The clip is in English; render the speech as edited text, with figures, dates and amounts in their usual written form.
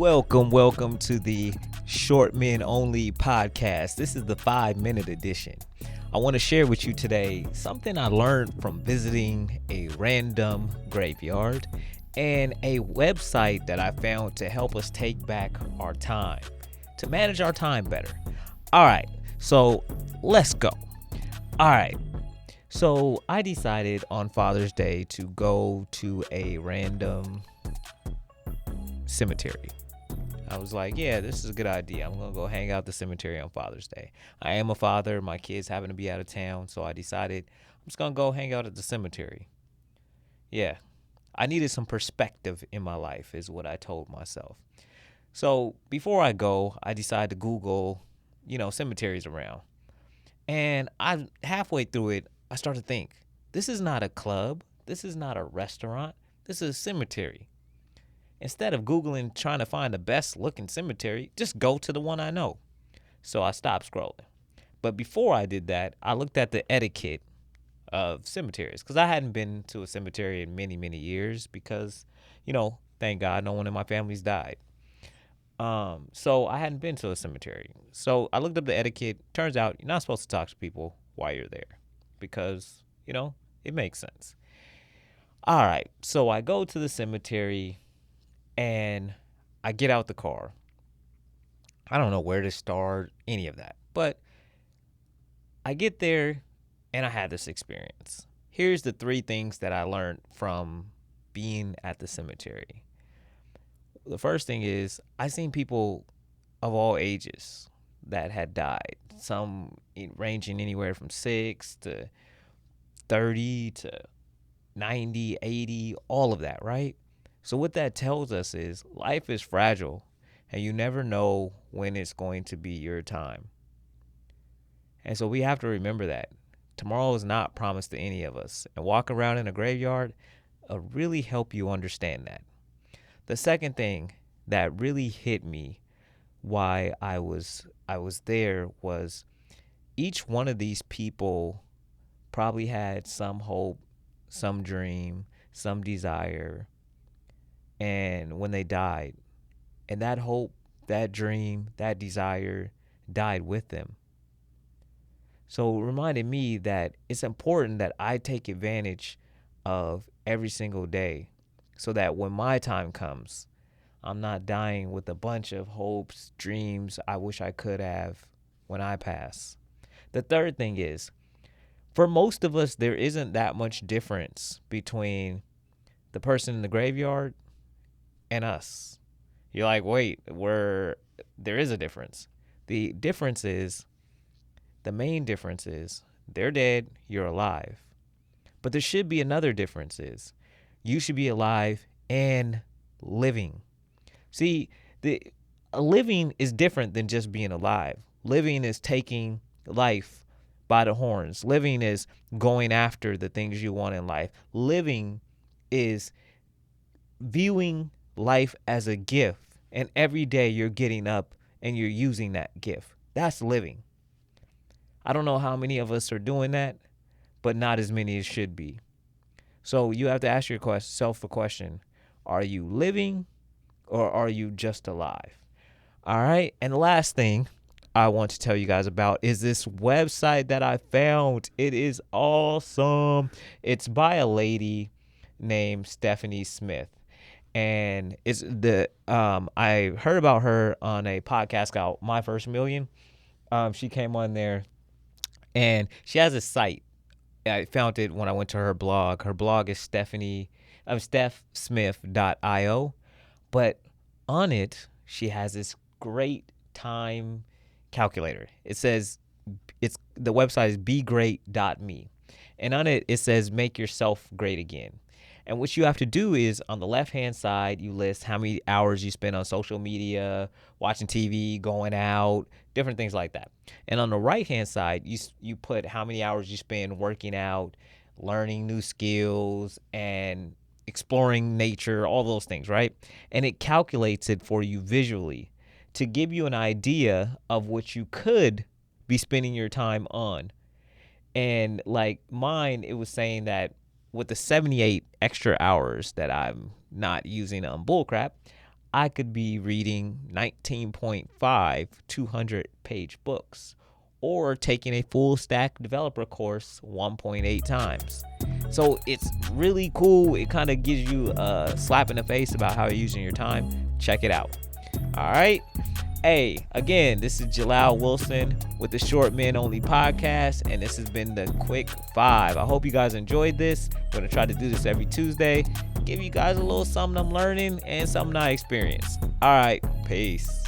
Welcome to the Short Men Only podcast. This is the 5-minute edition. I want to share with you today something I learned from visiting a random graveyard and a website that I found to help us take back our time, to manage our time better. All right, so let's go. All right, so I decided on Father's Day to go to a random cemetery. I was like, yeah, this is a good idea. I'm going to go hang out at the cemetery on Father's Day. I am a father. My kids happen to be out of town, so I decided I'm just going to go hang out at the cemetery. Yeah, I needed some perspective in my life is what I told myself. So before I go, I decided to Google, cemeteries around. And I halfway through it, I started to think, this is not a club. This is not a restaurant. This is a cemetery. Instead of Googling trying to find the best looking cemetery, just go to the one I know. So I stopped scrolling. But before I did that, I looked at the etiquette of cemeteries because I hadn't been to a cemetery in many, many years because, thank God no one in my family's died. So I hadn't been to a cemetery. So I looked up the etiquette. Turns out you're not supposed to talk to people while you're there because, it makes sense. All right. So I go to the cemetery and I get out the car. I don't know where to start, any of that. But I get there and I had this experience. Here's the 3 things that I learned from being at the cemetery. The first thing is I seen people of all ages that had died. Some ranging anywhere from 6 to 30 to 90, 80, all of that, right? So what that tells us is life is fragile and you never know when it's going to be your time. And so we have to remember that. Tomorrow is not promised to any of us. And walk around in a graveyard will really help you understand that. The second thing that really hit me why I was there was each one of these people probably had some hope, some dream, some desire. And when they died, and that hope, that dream, that desire died with them. So it reminded me that it's important that I take advantage of every single day so that when my time comes, I'm not dying with a bunch of hopes, dreams I wish I could have when I pass. The third thing is, for most of us, there isn't that much difference between the person in the graveyard and us. You're like, wait, there is a difference. The main difference is they're dead, you're alive. But there should be another difference is you should be alive and living. See, living is different than just being alive. Living is taking life by the horns. Living is going after the things you want in life. Living is viewing life as a gift, and every day you're getting up and you're using that gift. That's living. I don't know how many of us are doing that, but not as many as should be. So you have to ask yourself a question. Are you living or are you just alive? All right. And the last thing I want to tell you guys about is this website that I found. It is awesome. It's by a lady named Stephanie Smith. And it's I heard about her on a podcast called My First Million. She came on there and she has a site. I found it when I went to her blog. Her blog is stephsmith.io. But on it, she has this great time calculator. It says the website is begreat.me. And on it, it says make yourself great again. And what you have to do is on the left-hand side, you list how many hours you spend on social media, watching TV, going out, different things like that. And on the right-hand side, you put how many hours you spend working out, learning new skills, and exploring nature, all those things, right? And it calculates it for you visually to give you an idea of what you could be spending your time on. And like mine, it was saying that with the 78 extra hours that I'm not using on bullcrap, I could be reading 19.5 200-page books or taking a full stack developer course 1.8 times. So it's really cool. It kind of gives you a slap in the face about how you're using your time. Check it out. All right. Hey, again, this is Jalal Wilson with the Short Men Only podcast, and this has been the Quick 5. I hope you guys enjoyed this. I'm going to try to do this every Tuesday, give you guys a little something I'm learning and something I experienced. All right, peace.